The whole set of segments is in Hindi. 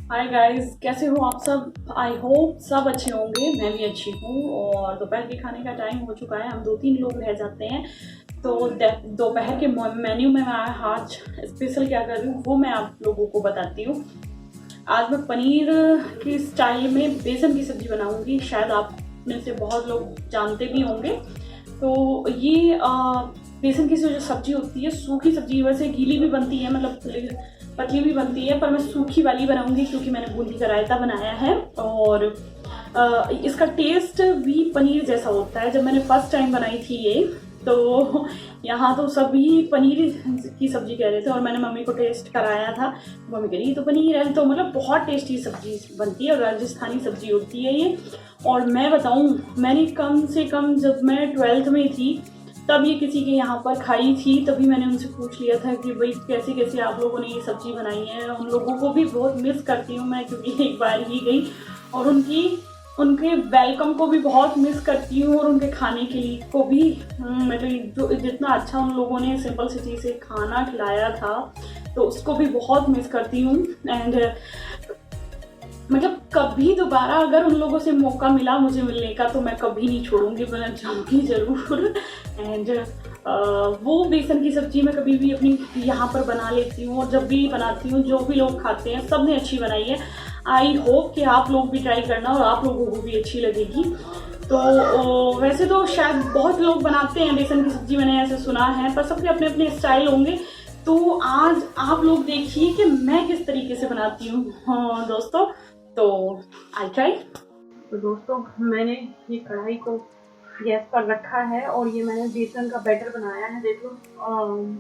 हाय गाइस, कैसे हो आप सब। आई होप सब अच्छे होंगे। मैं भी अच्छी हूँ। और दोपहर के खाने का टाइम हो चुका है। हम 2-3 लोग रह जाते हैं, तो दोपहर के मेन्यू में मैं आज स्पेशल क्या कर रही हूँ वो मैं आप लोगों को बताती हूँ। आज मैं पनीर की स्टाइल में बेसन की सब्जी बनाऊंगी। शायद आप में से बहुत लोग जानते भी होंगे। तो ये बेसन की जो सब्जी होती है, सूखी सब्जी, वैसे गीली भी बनती है, मतलब पतली भी बनती है, पर मैं सूखी वाली बनाऊंगी क्योंकि मैंने बूंदी का रायता बनाया है। और इसका टेस्ट भी पनीर जैसा होता है। जब मैंने फर्स्ट टाइम बनाई थी ये, तो यहाँ तो सभी पनीर की सब्जी कह रहे थे और मैंने मम्मी को टेस्ट कराया था। मम्मी कह रही ये तो पनीर है। तो मतलब बहुत टेस्टी सब्जी बनती है और राजस्थानी सब्जी होती है ये। और मैं बताऊँ, मैंने कम से कम जब मैं 12th में थी तब ये किसी के यहाँ पर खाई थी। तभी मैंने उनसे पूछ लिया था कि भाई कैसे कैसे आप लोगों ने ये सब्जी बनाई है। उन लोगों को भी बहुत मिस करती हूँ मैं, क्योंकि एक बार ही गई। और उनके वेलकम को भी बहुत मिस करती हूँ, और उनके खाने के लिए को भी मतलब जो जितना अच्छा उन लोगों ने सिंपल सी चीज़ से खाना खिलाया था, तो उसको भी बहुत मिस करती हूँ। एंड मतलब कभी दोबारा अगर उन लोगों से मौका मिला मुझे मिलने का, तो मैं कभी नहीं छोड़ूंगी, मैं जाऊंगी जरूर। एंड वो बेसन की सब्जी मैं कभी भी अपनी यहाँ पर बना लेती हूँ, और जब भी बनाती हूँ जो भी लोग खाते हैं सब ने अच्छी बनाई है। आई होप कि आप लोग भी ट्राई करना और आप लोगों को भी अच्छी लगेगी। तो वैसे तो शायद बहुत लोग बनाते हैं बेसन की सब्जी, मैंने ऐसे सुना है, पर सबके अपने अपने स्टाइल होंगे। तो आज आप लोग देखिए कि मैं किस तरीके से बनाती हूँ। हाँ दोस्तों, तो आई ट्राई। तो दोस्तों, मैंने ये कढ़ाई को गैस पर रखा है और ये मैंने बेसन का बैटर बनाया है। देखो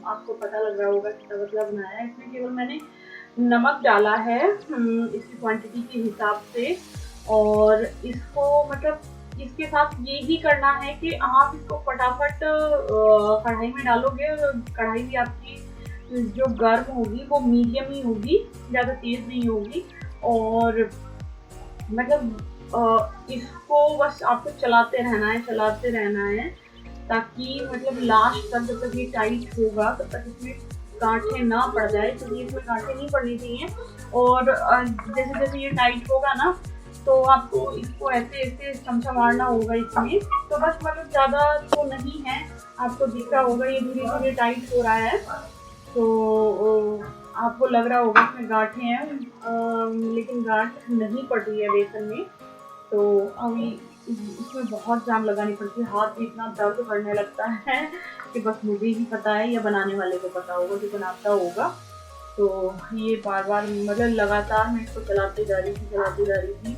आपको पता लग रहा होगा कितना पतला बनाया है। इसमें केवल मैंने नमक डाला है इसकी क्वांटिटी के हिसाब से। और इसको मतलब इसके साथ ये ही करना है कि आप इसको फटाफट कढ़ाई में डालोगे, और कढ़ाई भी आपकी जो गर्म होगी वो मीडियम ही होगी, ज़्यादा तेज नहीं होगी। और मतलब इसको बस आपको चलाते रहना है ताकि मतलब लास्ट तक जब तक ये टाइट होगा तब तक इसमें गांठें ना पड़ जाए, क्योंकि इसमें गांठें नहीं पड़नी चाहिए। और जैसे जैसे ये टाइट होगा ना, तो आपको इसको ऐसे ऐसे चमचा मारना होगा इसमें। तो बस मतलब ज़्यादा तो नहीं है, आपको दिख रहा होगा ये धीरे धीरे टाइट हो रहा है। तो आपको लग रहा होगा इसमें गांठें हैं, लेकिन गांठ नहीं पड़ रही है बेसन में। तो अभी इसमें बहुत जान लगानी पड़ती है, हाथ भी इतना दर्द करने लगता है कि बस मुझे ही पता है या बनाने वाले को पता होगा जो बनाता होगा। तो ये बार बार मतलब लगातार मैं इसको चलाती जा रही थी।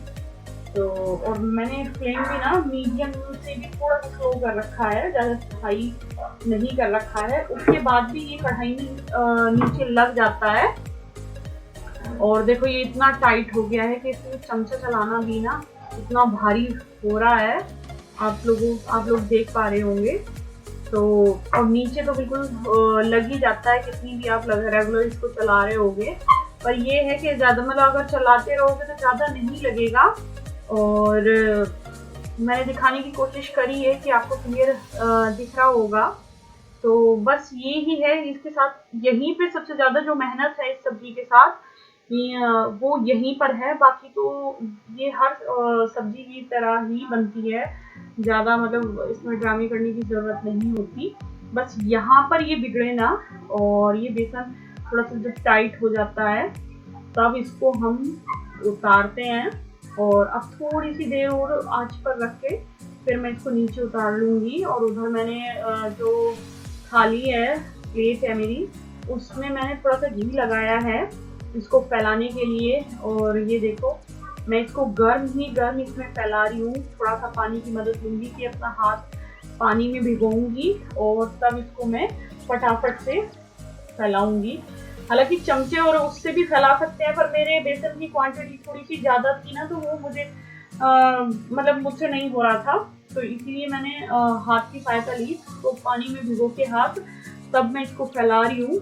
तो और मैंने फ्लेम भी ना मीडियम से भी थोड़ा सा स्लो कर रखा है, ज़्यादा हाई नहीं कर रखा है। उसके बाद भी ये कढ़ाई में नीचे लग जाता है। और देखो ये इतना टाइट हो गया है कि इसमें चमचा चलाना भी ना इतना भारी हो रहा है। आप लोग देख पा रहे होंगे। तो और नीचे तो बिल्कुल लग ही जाता है, कितनी भी आप रेगुलर इसको चला रहे होगे। पर ये है कि ज़्यादा मतलब अगर चलाते रहोगे तो ज़्यादा नहीं लगेगा। और मैंने दिखाने की कोशिश करी है कि आपको क्लियर दिख रहा होगा। तो बस ये ही है इसके साथ। यहीं पे सबसे ज़्यादा जो मेहनत है इस सब्जी के साथ वो यहीं पर है। बाकी तो ये हर सब्जी की तरह ही बनती है, ज़्यादा मतलब इसमें ड्रामे करने की ज़रूरत नहीं होती। बस यहाँ पर ये बिगड़े ना, और ये बेसन थोड़ा सा जब टाइट हो जाता है तब इसको हम उतारते हैं। और अब थोड़ी सी देर और आंच पर रख के फिर मैं इसको नीचे उतार लूँगी। और उधर मैंने जो थाली है, प्लेट है मेरी, उसमें मैंने थोड़ा सा घी लगाया है इसको फैलाने के लिए। और ये देखो मैं इसको गर्म इसमें फैला रही हूँ। थोड़ा सा पानी की मदद लूँगी कि अपना हाथ पानी में भिगोऊंगी और तब इसको मैं फटाफट से फैलाऊंगी। हालांकि चमचे और उससे भी फैला सकते हैं, पर मेरे बेसन की क्वांटिटी थोड़ी सी ज़्यादा थी ना, तो वो मुझे मतलब मुझसे नहीं हो रहा था। तो इसीलिए मैंने हाथ की सहायता ली, तो पानी में भिगो के हाथ तब मैं इसको फैला रही हूँ।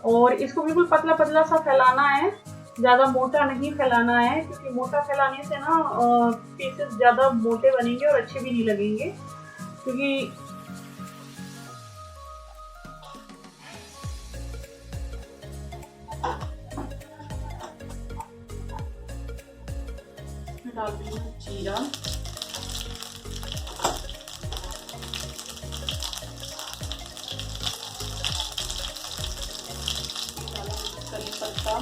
और इसको बिल्कुल पतला पतला सा फैलाना है, ज़्यादा मोटा नहीं फैलाना है, क्योंकि मोटा फैलाने से ना पीसेस ज़्यादा मोटे बनेंगे और अच्छे भी नहीं लगेंगे। क्योंकि इसमें डाल रही हूँ जीरा, करी पत्ता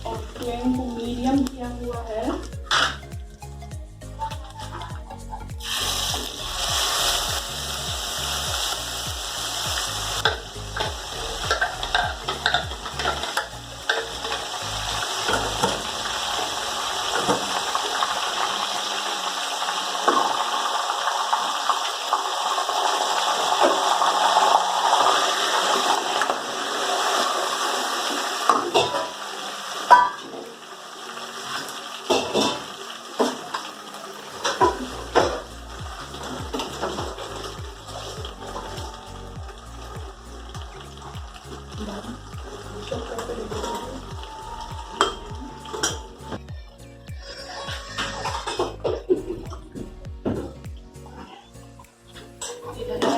और फ्लेम को मीडियम किया हुआ है।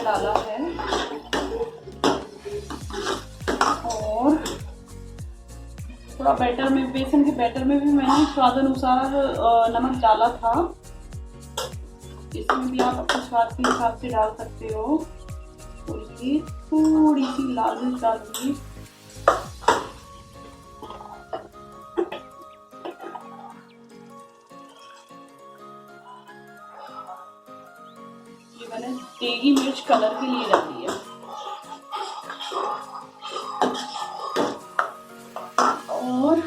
डाला है और थोड़ा बैटर में, बेसन के बैटर में भी मैंने स्वाद अनुसार नमक डाला था। इसमें भी आप अपने स्वाद के हिसाब से डाल सकते हो। और ये थोड़ी सी लाल मिर्च डालूंगी। ये मैंने देगी मिर्च कलर के लिए डाली है। और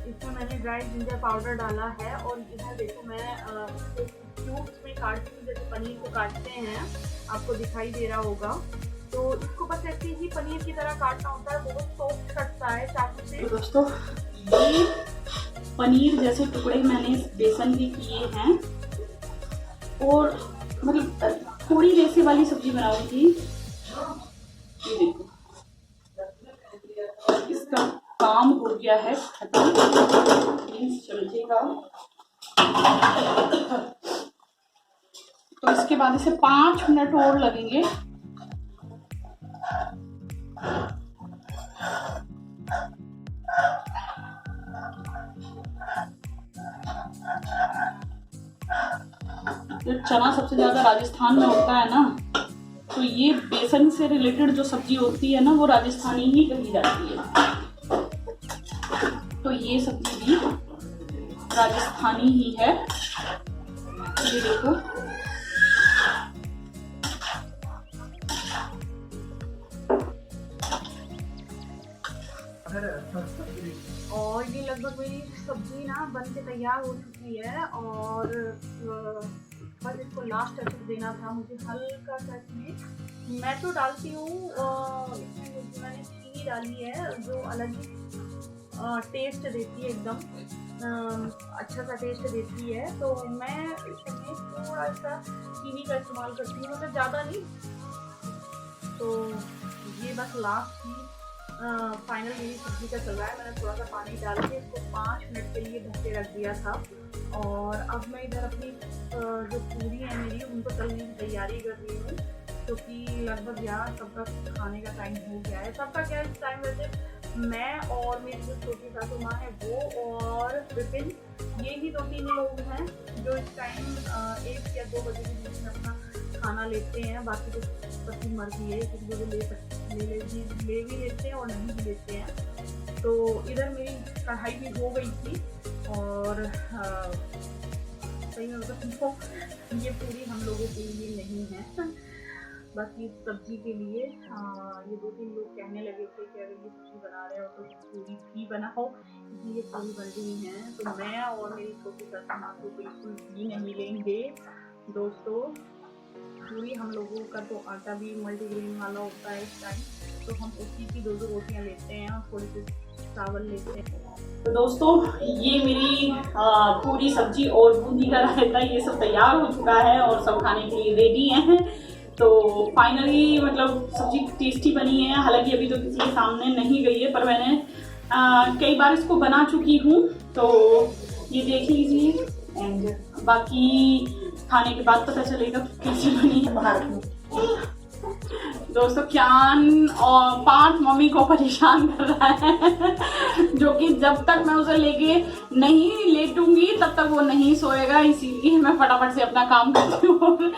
इसमें मैंने ड्राई जिंजर पाउडर डाला है। और इधर देखो मैं क्यूब्स में काटती हूँ, जैसे पनीर को काटते हैं, आपको दिखाई दे रहा होगा। तो इसको बस ऐसे ही पनीर की तरह काटना होता है, बहुत सॉफ्ट कटता है चाकू से। तो दोस्तों ये पनीर जैसे टुकड़े मैंने बेसन के किए हैं और मतलब थोड़ी रेसे वाली सब्जी बनाऊंगी। ये देखो इसका काम हो गया है खत्म। चमचेगा तो इसके बाद इसे 5 मिनट और लगेंगे। तो चना सबसे ज्यादा राजस्थान में होता है ना, तो ये बेसन से रिलेटेड जो सब्जी होती है ना वो राजस्थानी ही कही जाती है। तो ये सब्जी भी राजस्थानी ही है। ये देखो और ये लगभग मेरी सब्जी ना बन के तैयार हो चुकी है। और बस इसको लास्ट टच देना था मुझे, हल्का सा इसमें मैं तो डालती हूँ इसमें मैंने चीनी डाली है जो अलग ही टेस्ट देती है, एकदम अच्छा सा टेस्ट देती है। तो मैं इसमें थोड़ा सा चीनी का इस्तेमाल करती हूँ, मतलब ज़्यादा नहीं। तो ये बस लास्ट ही फाइनल मेरी सब्जी का चल रहा है। मैंने थोड़ा सा पानी डाल के इसको 5 मिनट के लिए ढक के रख दिया था। और अब मैं इधर अपनी जो पूरी है मेरी उनको तलने की तैयारी कर रही हूँ, क्योंकि लगभग यार सबका खाने का टाइम हो गया है। सबका क्या इस टाइम वैसे मैं और मेरी जो छोटी सासू माँ है वो और विपिन, ये ही 2-3 लोग हैं जो इस टाइम 1 या 2 बजे के बीच में अपना खाना लेते हैं। बाकी तो सबकी मर्जी है, किसी को ले भी लेते हैं और नहीं भी लेते हैं। तो इधर मेरी कढ़ाई भी हो गई थी और सही में मतलब ये पूरी हम लोगों के लिए नहीं है, बस ये सब्जी के लिए। ये 2-3 लोग कहने लगे थे कि अगर ये सब्जी बना रहे हो तो पूरी भी बनाओ, इसलिए पूरी बन रही है। तो मैं और मेरी छोटी सासू माँ को बिल्कुल भी नहीं लेंगे दोस्तों। पूरी हम लोगों का तो आटा भी मल्टीग्रेन वाला होता है इस टाइम, तो हम उसी की 2-2 रोटियाँ लेते हैं और थोड़ी सी चावल लेते हैं। तो दोस्तों ये मेरी पूरी सब्जी और बूंदी का रायता ये सब तैयार हो चुका है और सब खाने के लिए रेडी हैं। तो फाइनली मतलब सब्जी टेस्टी बनी है। हालांकि अभी तो किसी के सामने नहीं गई है, पर मैंने कई बार इसको बना चुकी हूँ, तो ये देख लीजिए एंड बाकी खाने के बाद पता चलेगा कैसी बनी है। बाहर में दोस्तों क्यान और पार्थ मम्मी को परेशान कर रहा है जो कि जब तक मैं उसे लेके नहीं लेटूंगी तब तक वो नहीं सोएगा, इसीलिए मैं फटाफट से अपना काम करती हूँ।